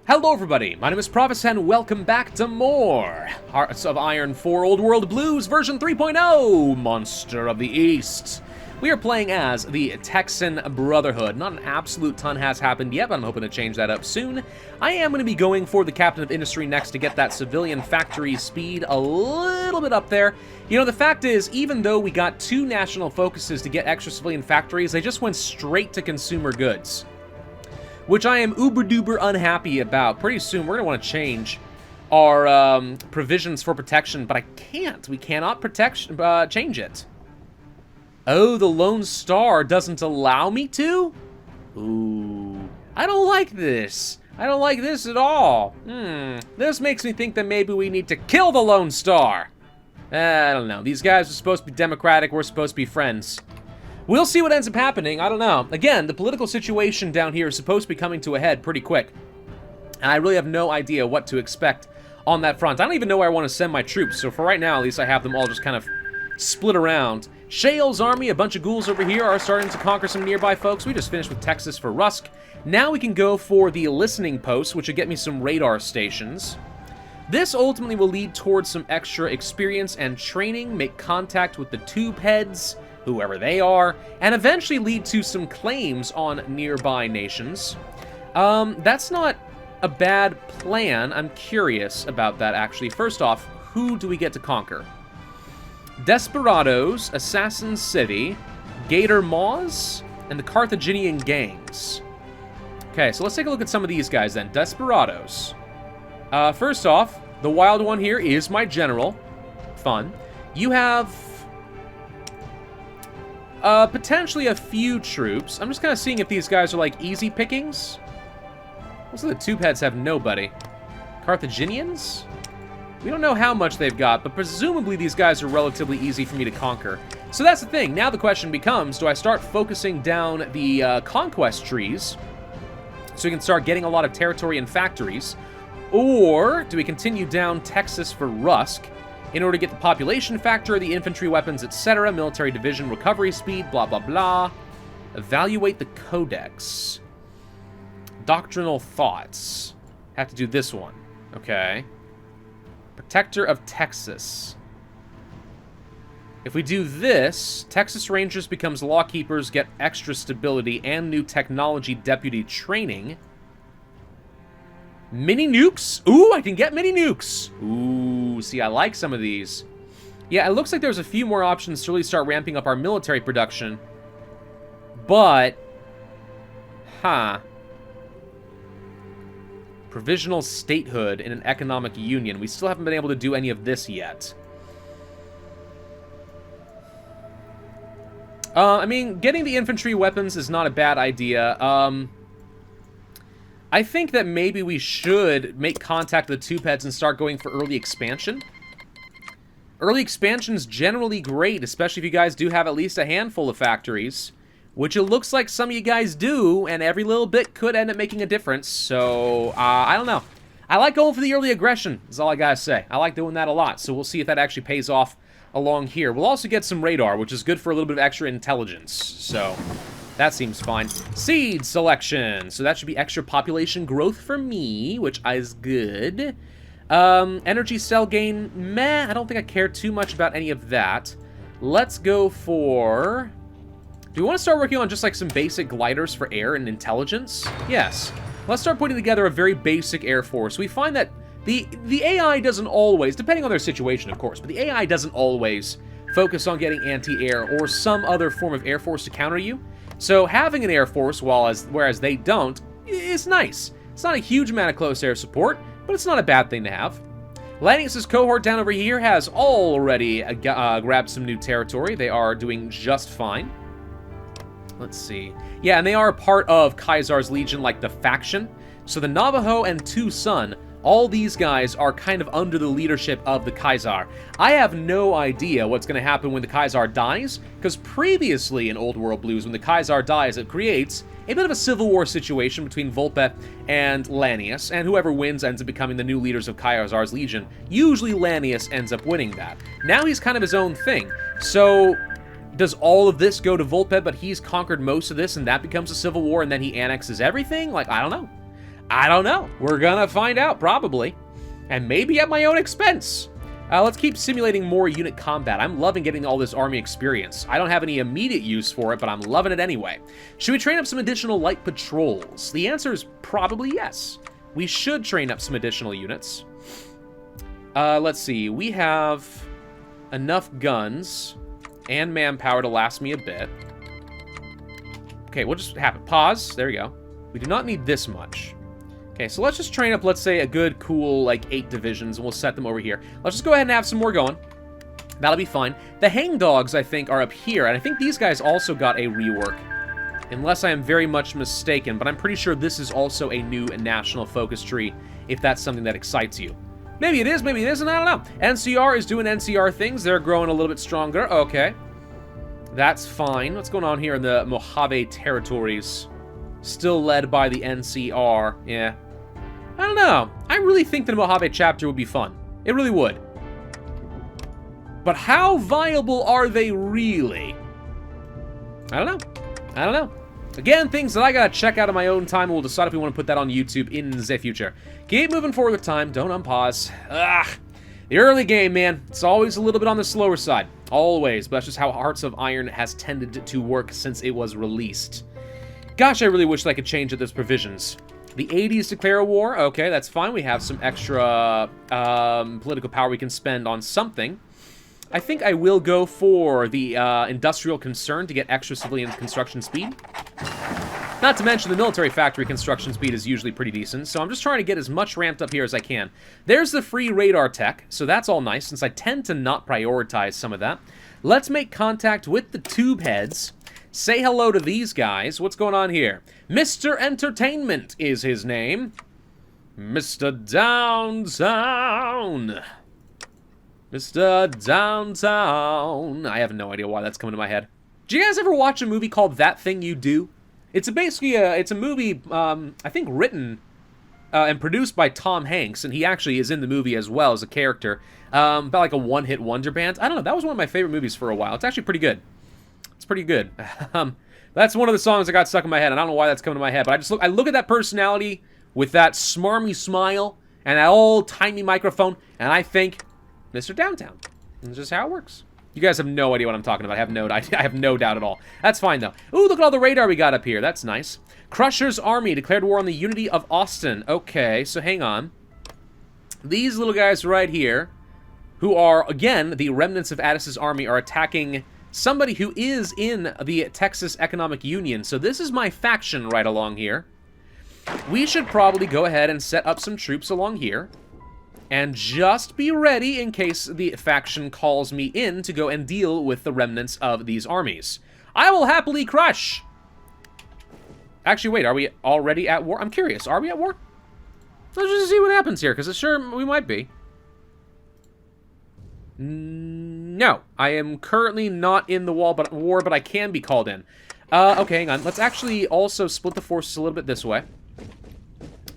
Hello everybody, my name is Pravus and welcome back to more Hearts of Iron 4 Old World Blues version 3.0, Monster of the East. We are playing as the Texan Brotherhood. Not an absolute ton has happened yet, but I'm hoping to change that up soon. I am going to be going for the Captain of Industry next to get that civilian factory speed a little bit up there. You know, the fact is, even though we got 2 national focuses to get extra civilian factories, they just went straight to consumer goods, which I am uber-duper unhappy about. Pretty soon, we're going to want to change our provisions for protection, but I can't. We cannot change it. Oh, the Lone Star doesn't allow me to? Ooh, I don't like this. I don't like this at all. This makes me think that maybe we need to kill the Lone Star. I don't know. These guys are supposed to be democratic. We're supposed to be friends. We'll see what ends up happening. I don't know. Again, the political situation down here is supposed to be coming to a head pretty quick. And I really have no idea what to expect on that front. I don't even know where I want to send my troops. So for right now, at least I have them all just kind of split around. Shale's army, a bunch of ghouls over here, are starting to conquer some nearby folks. We just finished with Texas for Rusk. Now we can go for the listening post, which will get me some radar stations. This ultimately will lead towards some extra experience and training, make contact with the tube heads, whoever they are, and eventually lead to some claims on nearby nations. That's not a bad plan. I'm curious about that, actually. First off, who do we get to conquer? Desperados, Assassin City, Gator Maws, and the Carthaginian gangs. Okay, so let's take a look at some of these guys then. Desperados. First off, the wild one here is my general. Fun. You have potentially a few troops. I'm just kind of seeing if these guys are, like, easy pickings. Most of the tube heads have nobody. Carthaginians? We don't know how much they've got, but presumably these guys are relatively easy for me to conquer. So that's the thing. Now the question becomes, do I start focusing down the conquest trees so we can start getting a lot of territory and factories? Or do we continue down Texas for Rusk in order to get the population factor, the infantry weapons, etc., military division, recovery speed, blah, blah, blah. Evaluate the codex. Doctrinal thoughts. Have to do this one. Okay. Protector of Texas. If we do this, Texas Rangers becomes lawkeepers, get extra stability and new technology deputy training. Mini nukes? Ooh, I can get mini nukes. Ooh, see, I like some of these. Yeah, it looks like there's a few more options to really start ramping up our military production. But, provisional statehood in an economic union. We still haven't been able to do any of this yet. I mean, getting the infantry weapons is not a bad idea. I think that maybe we should make contact with the tube heads and start going for early expansion. Early expansion's generally great, especially if you guys do have at least a handful of factories, which it looks like some of you guys do, and every little bit could end up making a difference. So, I don't know. I like going for the early aggression, is all I gotta say. I like doing that a lot, so we'll see if that actually pays off along here. We'll also get some radar, which is good for a little bit of extra intelligence, so that seems fine. Seed selection. So that should be extra population growth for me, which is good. Energy cell gain, meh. I don't think I care too much about any of that. Let's go for... Do we want to start working on just like some basic gliders for air and intelligence? Yes. Let's start putting together a very basic air force. We find that the AI doesn't always, depending on their situation, of course, but the AI doesn't always focus on getting anti-air or some other form of air force to counter you. So having an air force, whereas they don't, is nice. It's not a huge amount of close air support, but it's not a bad thing to have. Lanius's cohort down over here has already grabbed some new territory. They are doing just fine. Let's see. Yeah, and they are a part of Caesar's Legion, like the faction. So the Navajo and Tucson, all these guys are kind of under the leadership of the Kaiser. I have no idea what's going to happen when the Kaiser dies, because previously in Old World Blues, when the Kaiser dies, it creates a bit of a civil war situation between Volpe and Lanius, and whoever wins ends up becoming the new leaders of Caesar's Legion. Usually Lanius ends up winning that. Now he's kind of his own thing. So does all of this go to Volpe, but he's conquered most of this, and that becomes a civil war, and then he annexes everything? Like, I don't know. I don't know. We're gonna find out, probably. And maybe at my own expense. Let's keep simulating more unit combat. I'm loving getting all this army experience. I don't have any immediate use for it, but I'm loving it anyway. Should we train up some additional light patrols? The answer is probably yes. We should train up some additional units. Let's see. We have enough guns and manpower to last me a bit. Okay, we'll just have it. Pause. There we go. We do not need this much. Okay, so let's just train up, let's say, a good, cool, like, 8 divisions, and we'll set them over here. Let's just go ahead and have some more going. That'll be fine. The hangdogs, I think, are up here, and I think these guys also got a rework. Unless I am very much mistaken, but I'm pretty sure this is also a new national focus tree, if that's something that excites you. Maybe it is, maybe it isn't, I don't know. NCR is doing NCR things. They're growing a little bit stronger. Okay. That's fine. What's going on here in the Mojave territories? Still led by the NCR. Yeah. I don't know. I really think the Mojave chapter would be fun. It really would. But how viable are they really? I don't know. I don't know. Again, things that I gotta check out on my own time. We'll decide if we want to put that on YouTube in the future. Keep moving forward with time. Don't unpause. Ugh. The early game, man. It's always a little bit on the slower side. Always. But that's just how Hearts of Iron has tended to work since it was released. Gosh, I really wish I could change at those provisions. The 80s declare a war. Okay, that's fine. We have some extra political power we can spend on something. I think I will go for the industrial concern to get extra civilian construction speed. Not to mention the military factory construction speed is usually pretty decent, so I'm just trying to get as much ramped up here as I can. There's the free radar tech, so that's all nice, since I tend to not prioritize some of that. Let's make contact with the tube heads. Say hello to these guys. What's going on here? Mr. Entertainment is his name. Mr. Downtown. Mr. Downtown. I have no idea why that's coming to my head. Did you guys ever watch a movie called That Thing You Do? It's basically it's a movie, I think, written and produced by Tom Hanks, and he actually is in the movie as well as a character. About like a one-hit wonder band. I don't know. That was one of my favorite movies for a while. It's actually pretty good. It's pretty good. That's one of the songs that got stuck in my head, and I don't know why that's coming to my head, but I look at that personality with that smarmy smile and that old-timey microphone, and I think, Mr. Downtown. And it's just how it works. You guys have no idea what I'm talking about. I have no doubt at all. That's fine, though. Ooh, look at all the radar we got up here. That's nice. Crusher's army declared war on the unity of Austin. Okay, so hang on. These little guys right here, who are, again, the remnants of Addis's army, are attacking somebody who is in the Texas Economic Union. So this is my faction right along here. We should probably go ahead and set up some troops along here. And just be ready in case the faction calls me in to go and deal with the remnants of these armies. I will happily crush! Actually, wait, are we already at war? I'm curious, are we at war? Let's just see what happens here, because sure, we might be. No, I am currently not in the war, but I can be called in. Okay, hang on. Let's actually also split the forces a little bit this way.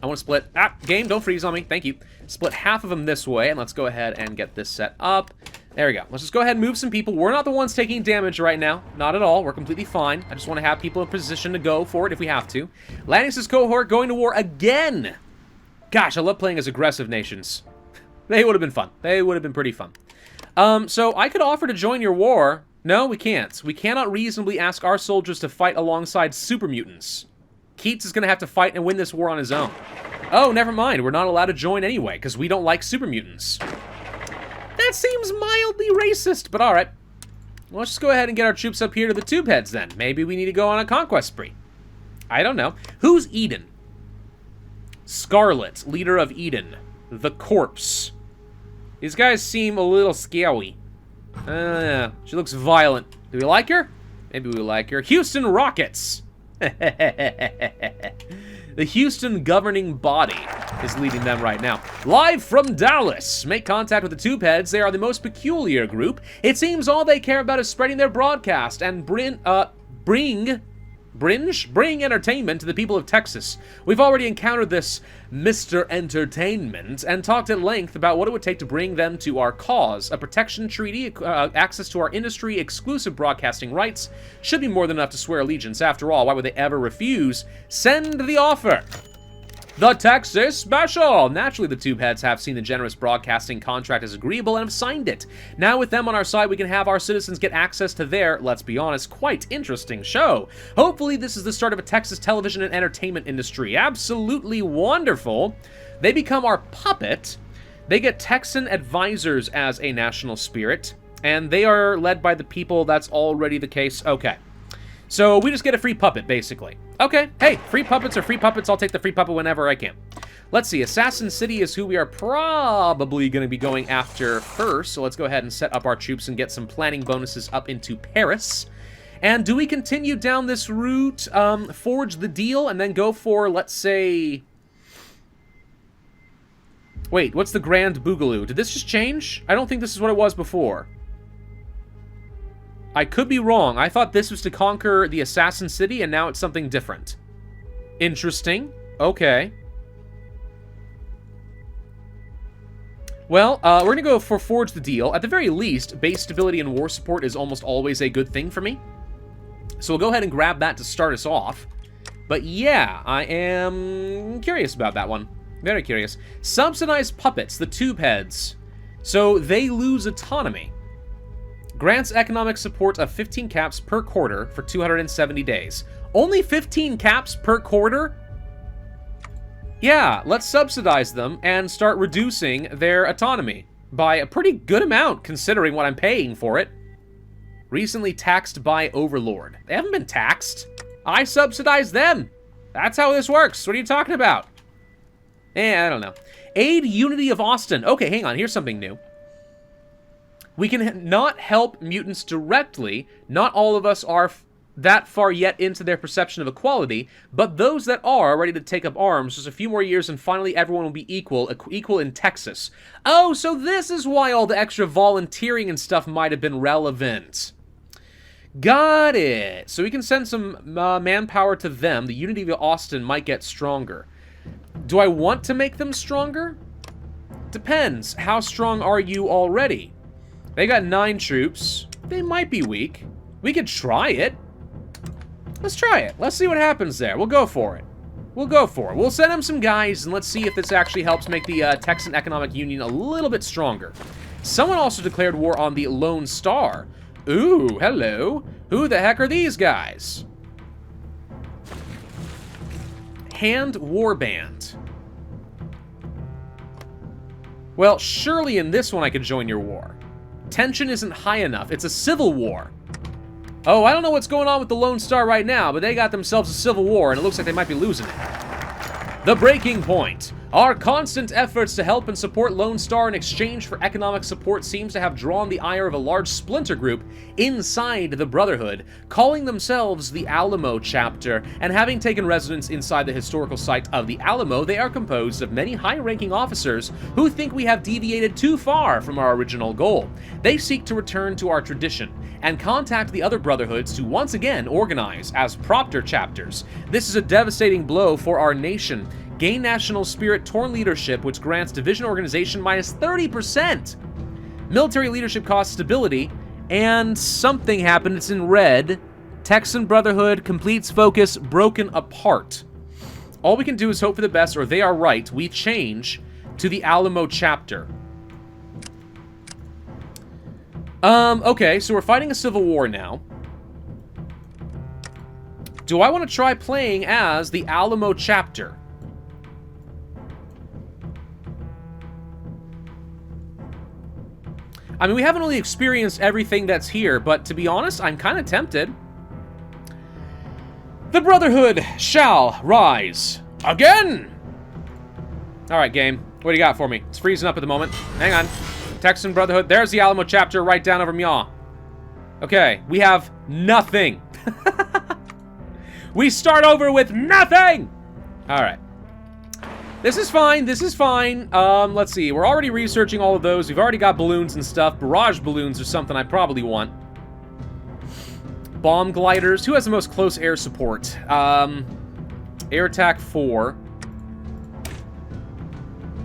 I want to split... game, don't freeze on me. Thank you. Split half of them this way, and let's go ahead and get this set up. There we go. Let's just go ahead and move some people. We're not the ones taking damage right now. Not at all. We're completely fine. I just want to have people in position to go for it if we have to. Lannis's cohort going to war again! Gosh, I love playing as aggressive nations. They would have been fun. They would have been pretty fun. So I could offer to join your war. No, we can't. We cannot reasonably ask our soldiers to fight alongside super mutants. Keats is going to have to fight and win this war on his own. Oh, never mind. We're not allowed to join anyway, because we don't like super mutants. That seems mildly racist, but alright. Well, let's just go ahead and get our troops up here to the tube heads then. Maybe we need to go on a conquest spree. I don't know. Who's Eden? Scarlet, leader of Eden. The Corpse. These guys seem a little scary. She looks violent. Do we like her? Maybe we like her. Houston Rockets. The Houston governing body is leading them right now. Live from Dallas. Make contact with the tube heads. They are the most peculiar group. It seems all they care about is spreading their broadcast and bring entertainment to the people of Texas. We've already encountered this Mr. Entertainment and talked at length about what it would take to bring them to our cause. A protection treaty, access to our industry, exclusive broadcasting rights should be more than enough to swear allegiance. After all, why would they ever refuse? Send the offer. The Texas Special! Naturally, the tube heads have seen the generous broadcasting contract as agreeable and have signed it. Now with them on our side, we can have our citizens get access to their, let's be honest, quite interesting show. Hopefully this is the start of a Texas television and entertainment industry. Absolutely wonderful. They become our puppet. They get Texan advisors as a national spirit, and they are led by the people. That's already the case. Okay. So we just get a free puppet, basically. Okay, hey, free puppets are free puppets. I'll take the free puppet whenever I can. Let's see, Assassin City is who we are probably going to be going after first. So let's go ahead and set up our troops and get some planning bonuses up into Paris. And do we continue down this route, forge the deal, and then go for, let's say... Wait, what's the Grand Boogaloo? Did this just change? I don't think this is what it was before. I could be wrong. I thought this was to conquer the Assassin City, and now it's something different. Interesting. Okay. Well, we're going to go for Forge the Deal. At the very least, base stability and war support is almost always a good thing for me. So we'll go ahead and grab that to start us off. But yeah, I am curious about that one. Very curious. Subsidized puppets, the tube heads. So they lose autonomy. Grants economic support of 15 caps per quarter for 270 days. Only 15 caps per quarter? Yeah, let's subsidize them and start reducing their autonomy by a pretty good amount, considering what I'm paying for it. Recently taxed by Overlord. They haven't been taxed. I subsidize them. That's how this works. What are you talking about? I don't know. Aid Unity of Austin. Okay, hang on. Here's something new. We can not help mutants directly. Not all of us are that far yet into their perception of equality, but those that are ready to take up arms, just a few more years and finally everyone will be equal in Texas. Oh, so this is why all the extra volunteering and stuff might have been relevant. Got it. So we can send some manpower to them. The Unity of Austin might get stronger. Do I want to make them stronger? Depends. How strong are you already? They got 9 troops. They might be weak. We could try it. Let's try it. Let's see what happens there. We'll go for it. We'll go for it. We'll send them some guys, and let's see if this actually helps make the Texan Economic Union a little bit stronger. Someone also declared war on the Lone Star. Ooh, hello. Who the heck are these guys? Hand Warband. Well, surely in this one I could join your war. Tension isn't high enough. It's a civil war. Oh, I don't know what's going on with the Lone Star right now, but they got themselves a civil war, and it looks like they might be losing it. The breaking point. Our constant efforts to help and support Lone Star in exchange for economic support seems to have drawn the ire of a large splinter group inside the Brotherhood, calling themselves the Alamo Chapter, and having taken residence inside the historical site of the Alamo, they are composed of many high-ranking officers who think we have deviated too far from our original goal. They seek to return to our tradition and contact the other Brotherhoods to once again organize as Proctor chapters. This is a devastating blow for our nation. Gain national spirit, torn leadership, which grants division organization minus 30%. Military leadership costs stability, and something happened. It's in red. Texan Brotherhood completes focus, broken apart. All we can do is hope for the best, or they are right. We change to the Alamo Chapter. Okay, so we're fighting a civil war now. Do I want to try playing as the Alamo Chapter? I mean, we haven't really experienced everything that's here, but to be honest, I'm kind of tempted. The Brotherhood shall rise again! Alright, game. What do you got for me? It's freezing up at the moment. Hang on. Texan Brotherhood. There's the Alamo Chapter right down over Myaw. Okay, we have nothing. We start over with nothing! Alright. This is fine, this is fine. Let's see, we're already researching all of those. We've already got balloons and stuff. Barrage balloons are something I probably want. Bomb gliders. Who has the most close air support? Air attack 4.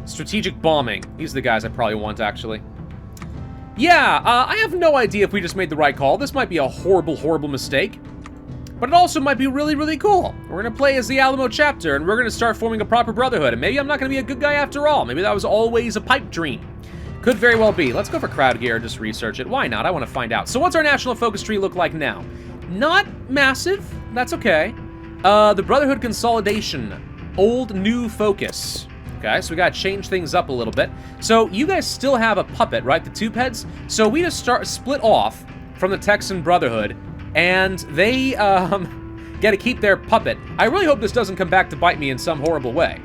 Strategic bombing. These are the guys I probably want, actually. Yeah, I have no idea if we just made the right call. This might be a horrible, horrible mistake. But it also might be really, really cool. We're going to play as the Alamo Chapter, and we're going to start forming a proper brotherhood. And maybe I'm not going to be a good guy after all. Maybe that was always a pipe dream. Could very well be. Let's go for crowd gear and just research it. Why not? I want to find out. So what's our national focus tree look like now? Not massive. That's okay. The Brotherhood Consolidation. Old, new focus. Okay, so we got to change things up a little bit. So you guys still have a puppet, right? The tube heads? So we just split off from the Texan Brotherhood, and they get to keep their puppet. I really hope this doesn't come back to bite me in some horrible way.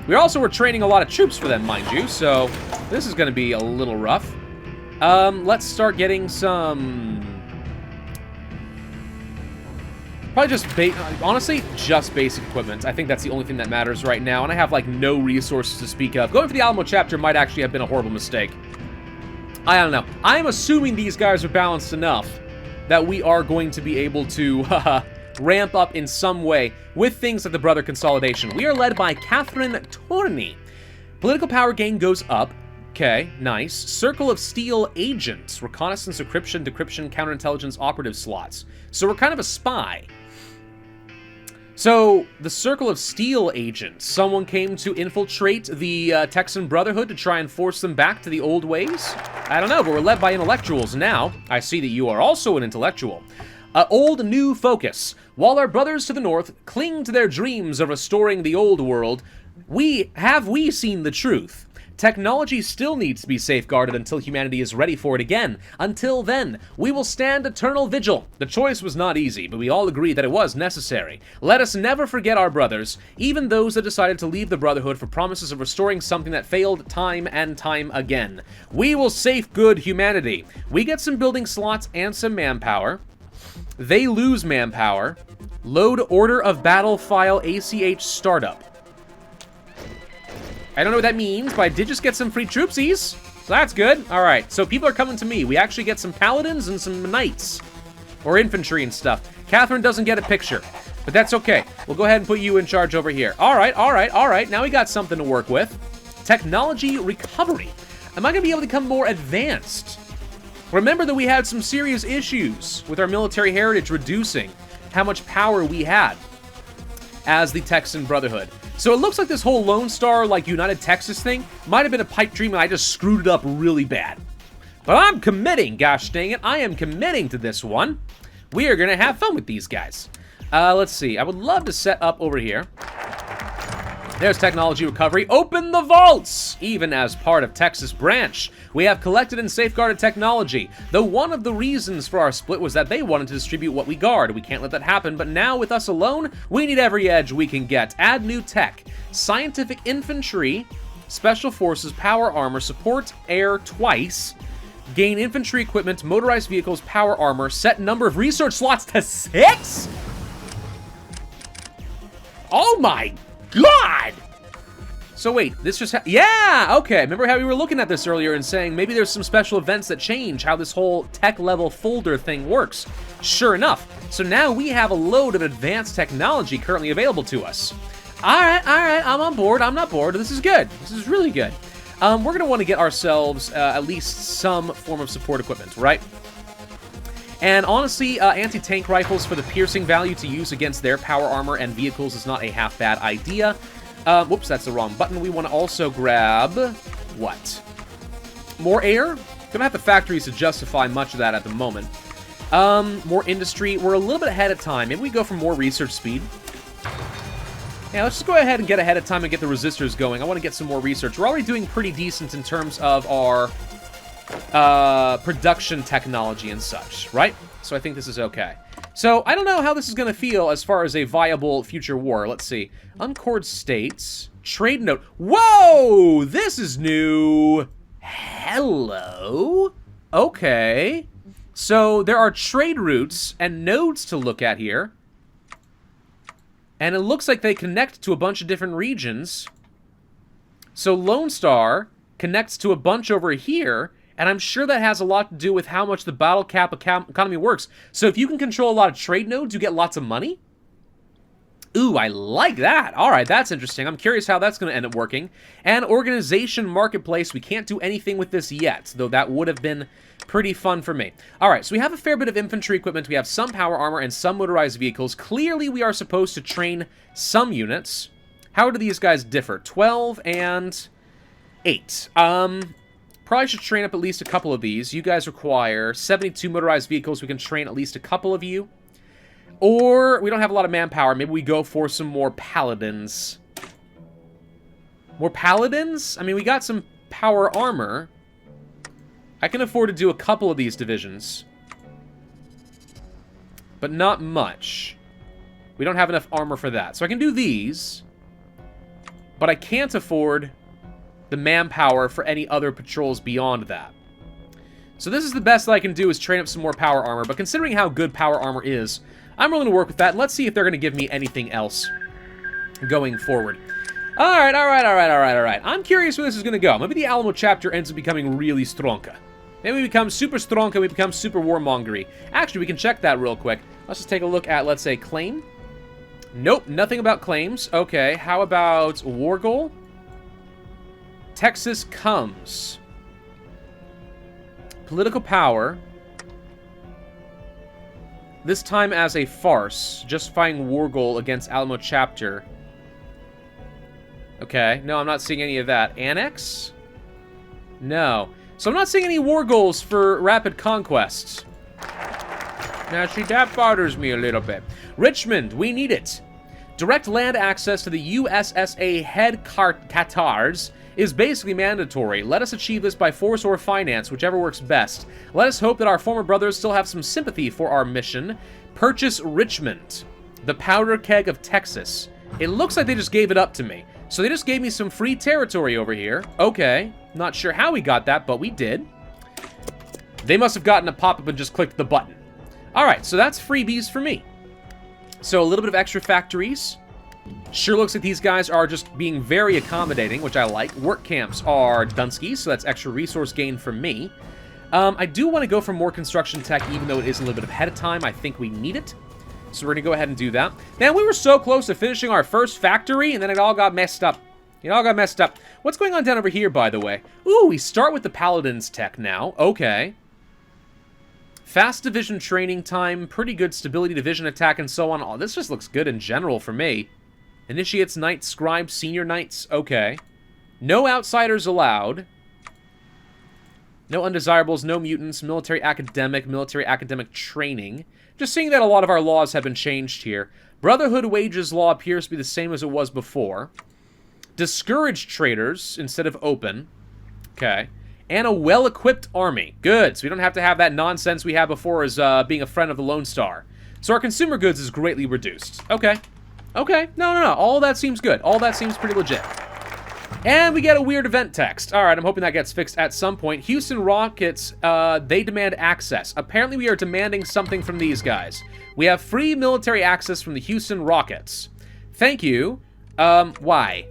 We also were training a lot of troops for them, mind you, so this is going to be a little rough. Let's start getting some... Probably just, honestly, just basic equipment. I think that's the only thing that matters right now, and I have, like, no resources to speak of. Going for the Alamo Chapter might actually have been a horrible mistake. I don't know. I'm assuming these guys are balanced enough that we are going to be able to ramp up in some way with things like the Brother Consolidation. We are led by Catherine Tourney. Political power gain goes up. Okay, nice. Circle of Steel agents. Reconnaissance, encryption, decryption, counterintelligence, operative slots. So we're kind of a spy. So, the Circle of Steel agents. Someone came to infiltrate the Texan Brotherhood to try and force them back to the old ways? I don't know, but we're led by intellectuals now. I see that you are also an intellectual. Old new focus. While our brothers to the north cling to their dreams of restoring the old world, have we seen the truth? Technology still needs to be safeguarded until humanity is ready for it again. Until then, we will stand eternal vigil. The choice was not easy, but we all agree that it was necessary. Let us never forget our brothers, even those that decided to leave the Brotherhood for promises of restoring something that failed time and time again. We will safeguard humanity. We get some building slots and some manpower. They lose manpower. Load Order of Battle file ACH startup. I don't know what that means, but I did just get some free troopsies. So that's good. All right, so people are coming to me. We actually get some paladins and some knights. Or infantry and stuff. Catherine doesn't get a picture, but that's okay. We'll go ahead and put you in charge over here. All right, all right, all right. Now we got something to work with. Technology recovery. Am I going to be able to become more advanced? Remember that we had some serious issues with our military heritage reducing how much power we had as the Texan Brotherhood. So it looks like this whole Lone Star, like, United Texas thing might have been a pipe dream and I just screwed it up really bad. But I'm committing, gosh dang it. I am committing to this one. We are going to have fun with these guys. Let's see. I would love to set up over here. There's technology recovery. Open the vaults! Even as part of Texas branch, we have collected and safeguarded technology. Though one of the reasons for our split was that they wanted to distribute what we guard. We can't let that happen, but now with us alone, we need every edge we can get. Add new tech. Scientific infantry, special forces, power armor, support air twice. Gain infantry equipment, motorized vehicles, power armor. Set number of research slots to 6? Oh my God! So wait, this just yeah, okay. Remember how we were looking at this earlier and saying maybe there's some special events that change how this whole tech level folder thing works. Sure enough. So now we have a load of advanced technology currently available to us. All right, I'm on board. I'm not bored. This is good. This is really good. We're going to want to get ourselves at least some form of support equipment, right? And honestly, anti-tank rifles for the piercing value to use against their power armor and vehicles is not a half-bad idea. Whoops, that's the wrong button. We want to also grab... what? More air? Gonna have the factories to justify much of that at the moment. More industry. We're a little bit ahead of time. Maybe we go for more research speed. Yeah, let's just go ahead and get ahead of time and get the resistors going. I want to get some more research. We're already doing pretty decent in terms of our... production technology and such, right? So I think this is okay. So I don't know how this is going to feel as far as a viable future war. Let's see. Uncored states. Trade note. Whoa! This is new. Hello? Okay. So there are trade routes and nodes to look at here. And it looks like they connect to a bunch of different regions. So Lone Star connects to a bunch over here. And I'm sure that has a lot to do with how much the battle cap economy works. So if you can control a lot of trade nodes, you get lots of money? Ooh, I like that. All right, that's interesting. I'm curious how that's going to end up working. And organization marketplace, we can't do anything with this yet, though that would have been Pretty fun for me. All right, so we have a fair bit of infantry equipment. We have some power armor and some motorized vehicles. Clearly, we are supposed to train some units. How do these guys differ? 12 and 8. Probably should train up at least a couple of these. You guys require 72 motorized vehicles. We can train at least a couple of you. Or we don't have a lot of manpower. Maybe we go for some more paladins. More paladins? I mean, we got some power armor. I can afford to do a couple of these divisions. But not much. We don't have enough armor for that. So I can do these. But I can't afford the manpower for any other patrols beyond that. So this is the best that I can do, is train up some more power armor. But considering how good power armor is, I'm willing to work with that. And let's see if they're going to give me anything else going forward. Alright. I'm curious where this is going to go. Maybe the Alamo Chapter ends up becoming really stronka. Maybe we become super stronka, we become super warmongery. Actually, we can check that real quick. Let's just take a look at, let's say, claim. Nope, nothing about claims. Okay, how about war goal? Texas comes. Political power. This time as a farce. Justifying war goal against Alamo Chapter. Okay, no, I'm not seeing any of that. Annex? No. So I'm not seeing any war goals for rapid conquests. Now, see, that bothers me a little bit. Richmond, we need it. Direct land access to the USSA headquarters is basically mandatory. Let us achieve this by force or finance, whichever works best. Let us hope that our former brothers still have some sympathy for our mission. Purchase Richmond, the powder keg of Texas. It looks like they just gave it up to me. So they just gave me some free territory over here. Okay, not sure how we got that, but we did. They must have gotten a pop-up and just clicked the button. Alright, so that's freebies for me. So a little bit of extra factories. Sure looks like these guys are just being very accommodating, which I like. Work camps are Dunsky, so that's extra resource gain for me. I do want to go for more construction tech, even though it is a little bit ahead of time. I think we need it. So we're going to go ahead and do that. Man, we were so close to finishing our first factory, and then it all got messed up. It all got messed up. What's going on down over here, by the way? Ooh, we start with the Paladins tech now. Okay. Fast division training time, pretty good stability division attack, and so on. Oh, this just looks good in general for me. Initiates, Knights, Scribes, Senior Knights. Okay. No outsiders allowed. No undesirables, no mutants, military academic training. Just seeing that a lot of our laws have been changed here. Brotherhood wages law appears to be the same as it was before. Discourage traders instead of open. Okay. And a well-equipped army. Good. So we don't have to have that nonsense we had before as being a friend of the Lone Star. So our consumer goods is greatly reduced. Okay. Okay. No. All that seems good. All that seems pretty legit. And we get a weird event text. Alright, I'm hoping that gets fixed at some point. Houston Rockets, they demand access. Apparently we are demanding something from these guys. We have free military access from the Houston Rockets. Thank you. Why?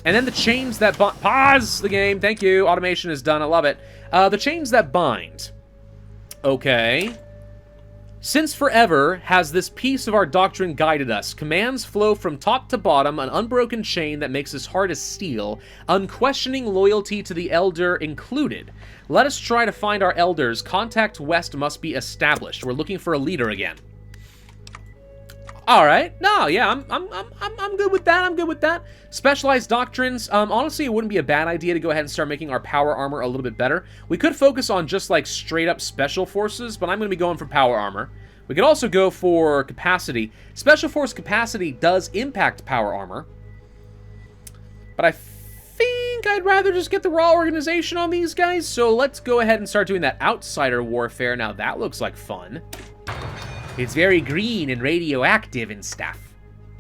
And then the chains that bind... Pause the game. Thank you. Automation is done. I love it. The chains that bind. Okay. Since forever has this piece of our doctrine guided us. Commands flow from top to bottom, an unbroken chain that makes us hard as steel, unquestioning loyalty to the elder included. Let us try to find our elders. Contact West must be established. We're looking for a leader again. All right. No, yeah, I'm good with that. I'm good with that. Specialized doctrines. Honestly, it wouldn't be a bad idea to go ahead and start making our power armor a little bit better. We could focus on just like straight up special forces, but I'm going to be going for power armor. We could also go for capacity. Special force capacity does impact power armor, but I think I'd rather just get the raw organization on these guys. So let's go ahead and start doing that outsider warfare. Now that looks like fun. It's very green and radioactive and stuff.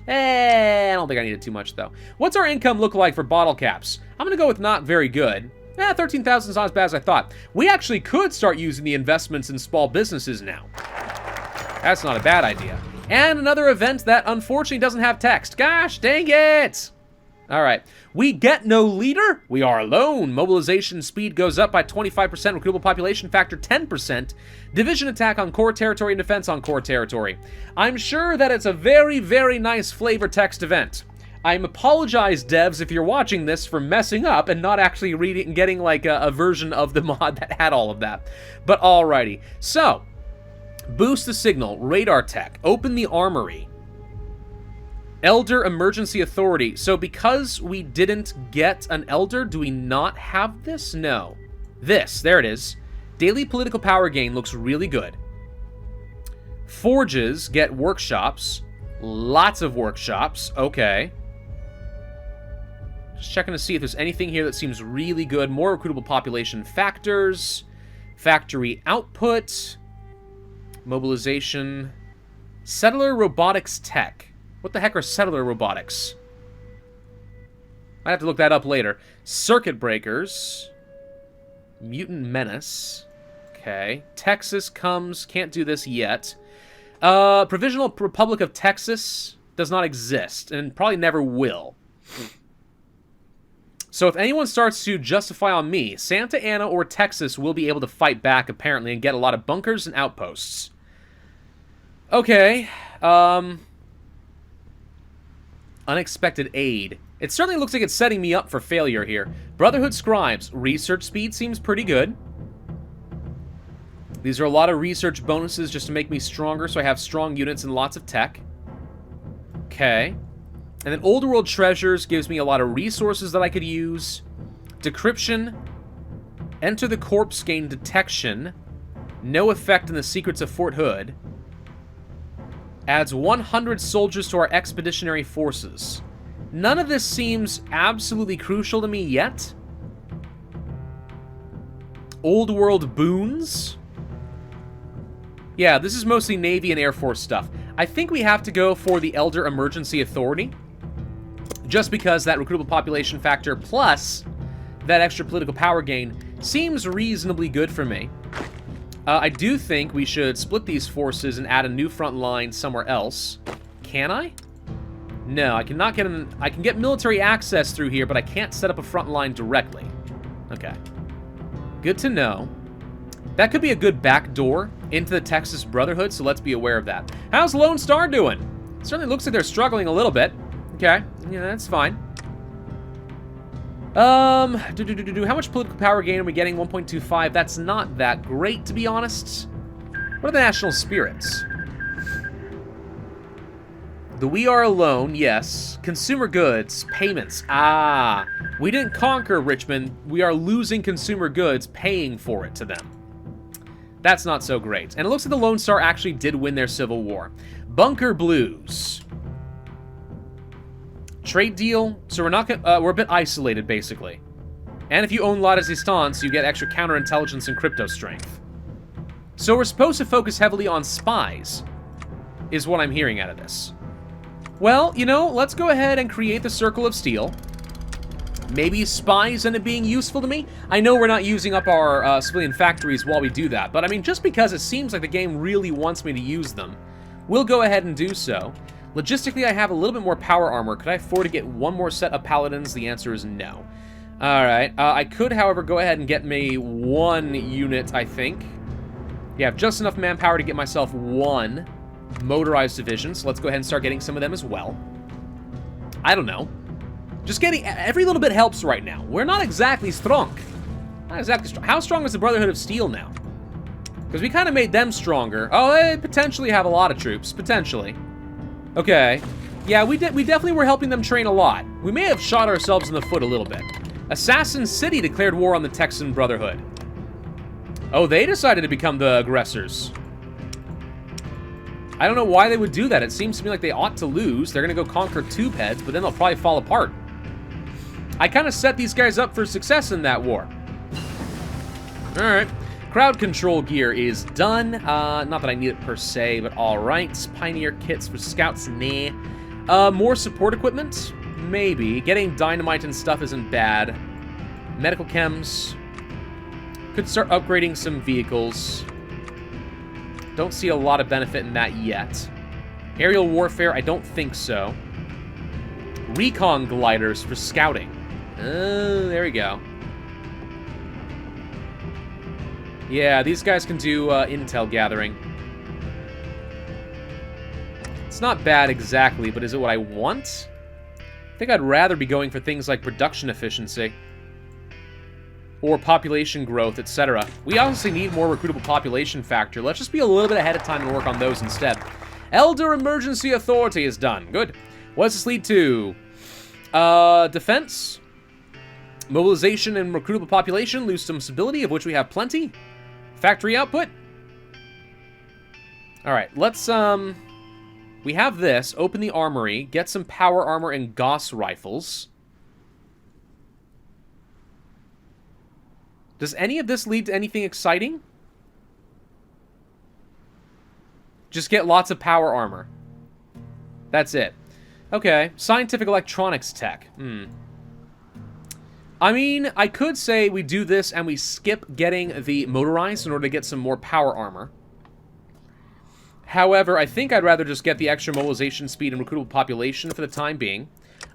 I don't think I needed too much, though. What's our income look like for bottle caps? I'm going to go with not very good. 13,000 is not as bad as I thought. We actually could start using the investments in small businesses now. That's not a bad idea. And another event that unfortunately doesn't have text. Gosh, dang it! All right. We get no leader. We are alone. Mobilization speed goes up by 25%. Recruitable population factor 10%. Division attack on core territory and defense on core territory. I'm sure that it's a very, very nice flavor text event. I'm apologize, devs, if you're watching this for messing up and not actually reading and getting like a version of the mod that had all of that. But alrighty. So, boost the signal, radar tech, open the armory. Elder Emergency Authority. So because we didn't get an Elder, do we not have this? No. This, there it is. Daily political power gain looks really good. Forges get workshops. Lots of workshops. Okay. Just checking to see if there's anything here that seems really good. More recruitable population factors. Factory output. Mobilization. Settler robotics tech. What the heck are settler robotics? I have to look that up later. Circuit breakers. Mutant menace. Okay. Texas comes. Can't do this yet. Provisional Republic of Texas does not exist, and probably never will. So if anyone starts to justify on me, Santa Ana or Texas will be able to fight back, apparently, and get a lot of bunkers and outposts. Okay. Unexpected aid. It certainly looks like it's setting me up for failure here. Brotherhood Scribes. Research speed seems pretty good. These are a lot of research bonuses just to make me stronger, so I have strong units and lots of tech. Okay. And then Old World Treasures gives me a lot of resources that I could use. Decryption. Enter the corpse, gain detection. No effect in the secrets of Fort Hood. Adds 100 soldiers to our expeditionary forces. None of this seems absolutely crucial to me yet. Old World boons. Yeah, this is mostly Navy and Air Force stuff. I think we have to go for the Elder Emergency Authority. Just because that recruitable population factor plus that extra political power gain seems reasonably good for me. I do think we should split these forces and add a new front line somewhere else. Can I? No, I cannot get an... I can get military access through here, but I can't set up a front line directly. Okay. Good to know. That could be a good back door into the Texas Brotherhood, so let's be aware of that. How's Lone Star doing? Certainly looks like they're struggling a little bit. Okay, yeah, that's fine. How much political power gain are we getting? 1.25. That's not that great, to be honest. What are the national spirits? The We Are Alone, yes. Consumer goods, payments. Ah, we didn't conquer Richmond. We are losing consumer goods, paying for it to them. That's not so great. And it looks like the Lone Star actually did win their civil war. Bunker Blues. Trade deal. So we're not we're a bit isolated, basically. And if you own La Resistance, you get extra counterintelligence and crypto strength. So we're supposed to focus heavily on spies, is what I'm hearing out of this. Well, you know, let's go ahead and create the Circle of Steel. Maybe spies end up being useful to me. I know we're not using up our civilian factories while we do that, but I mean, just because it seems like the game really wants me to use them, we'll go ahead and do so. Logistically, I have a little bit more power armor. Could I afford to get one more set of paladins? The answer is no. Alright, I could, however, go ahead and get me one unit, I think. Yeah, I have just enough manpower to get myself one motorized division, so let's go ahead and start getting some of them as well. I don't know. Just getting... Every little bit helps right now. We're not exactly strong. Not exactly strong. How strong is the Brotherhood of Steel now? Because we kind of made them stronger. Oh, they potentially have a lot of troops. Potentially. Okay. Yeah, we definitely were helping them train a lot. We may have shot ourselves in the foot a little bit. Assassin City declared war on the Texan Brotherhood. Oh, they decided to become the aggressors. I don't know why they would do that. It seems to me like they ought to lose. They're going to go conquer Tube Heads, but then they'll probably fall apart. I kind of set these guys up for success in that war. Alright. Crowd control gear is done. Not that I need it per se, but alright. Pioneer kits for scouts, nah. More support equipment? Maybe. Getting dynamite and stuff isn't bad. Medical chems. Could start upgrading some vehicles. Don't see a lot of benefit in that yet. Aerial warfare, I don't think so. Recon gliders for scouting. Oh, there we go. Yeah, these guys can do intel gathering. It's not bad exactly, but is it what I want? I think I'd rather be going for things like production efficiency. Or population growth, etc. We obviously need more recruitable population factor. Let's just be a little bit ahead of time and work on those instead. Elder Emergency Authority is done. Good. What does this lead to? Defense. Mobilization and recruitable population. Lose some stability, of which we have plenty. Factory output. Alright, let's, we have this. Open the armory. Get some power armor and Gauss rifles. Does any of this lead to anything exciting? Just get lots of power armor. That's it. Okay, scientific electronics tech. I mean, I could say we do this and we skip getting the motorized in order to get some more power armor. However, I think I'd rather just get the extra mobilization speed and recruitable population for the time being.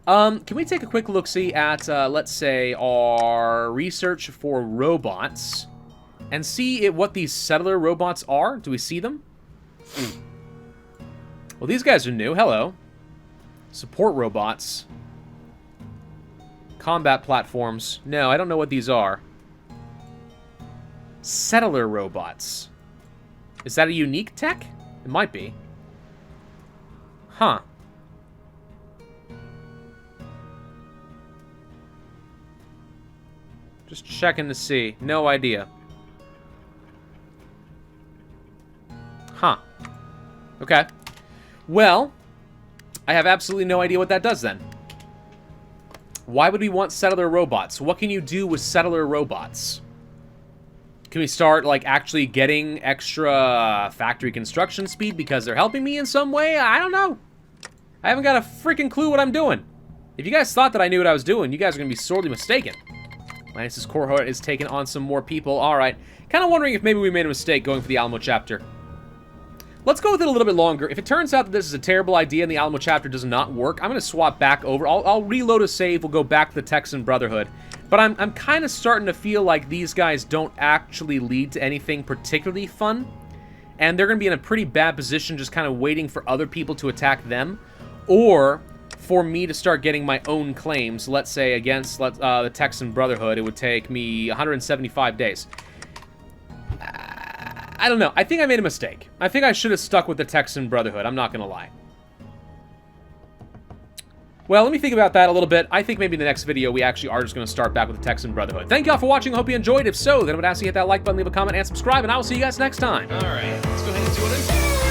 Can we take a quick look-see at, let's say, our research for robots and see what these settler robots are? Do we see them? Well, these guys are new. Hello. Support robots. Combat platforms. No, I don't know what these are. Settler robots. Is that a unique tech? It might be. Huh. Just checking to see. No idea. Huh. Okay. Well, I have absolutely no idea what that does then. Why would we want settler robots? What can you do with settler robots? Can we start, like, actually getting extra factory construction speed because they're helping me in some way? I don't know. I haven't got a freaking clue what I'm doing. If you guys thought that I knew what I was doing, you guys are going to be sorely mistaken. Linus's cohort is taking on some more people. Alright. Kind of wondering if maybe we made a mistake going for the Alamo Chapter. Let's go with it a little bit longer. If it turns out that this is a terrible idea and the Alamo Chapter does not work, I'm going to swap back over. I'll reload a save. We'll go back to the Texan Brotherhood. But I'm kind of starting to feel like these guys don't actually lead to anything particularly fun. And they're going to be in a pretty bad position just kind of waiting for other people to attack them. Or for me to start getting my own claims, let's say against the Texan Brotherhood, it would take me 175 days. I don't know. I think I made a mistake. I think I should have stuck with the Texan Brotherhood. I'm not going to lie. Well, let me think about that a little bit. I think maybe in the next video, we actually are just going to start back with the Texan Brotherhood. Thank y'all for watching. I hope you enjoyed. If so, then I would ask you to hit that like button, leave a comment, and subscribe, and I will see you guys next time. All right, let's go ahead and do it.